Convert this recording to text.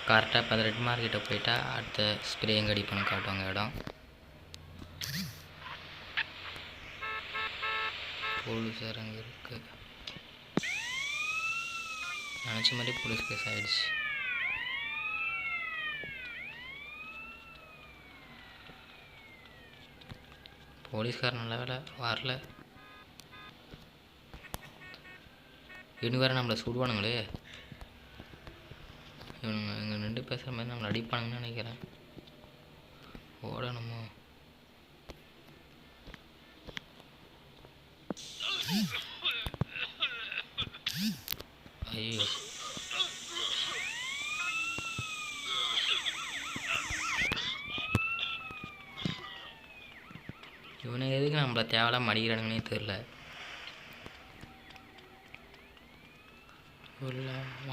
கரெக்டாக இப்போ அந்த ரெட் மார்க்கெட்டை போயிட்டா அடுத்த ஸ்ப்ரே எங்கே அடிப்பணும் காட்டுவாங்க இடம். போலீஸார் அங்கே இருக்கு. நினச்ச மாதிரி போலீஸ் கேஸ் ஆகிடுச்சு. போலீஸ்கார் நல்ல வேலை வரல. இவனு வேறு நம்மளை சுடுவானுங்களே. இவனுங்க இங்கே நின்று பேசுகிற மாதிரி நம்மளை அடிப்பானுங்கன்னு நினைக்கிறேன். ஓடணுமோ? ஐயோ, இவனுங்க எதுக்கு நம்மளை தேவையில்லாம அடிக்கிறானுங்கன்னே தெரில.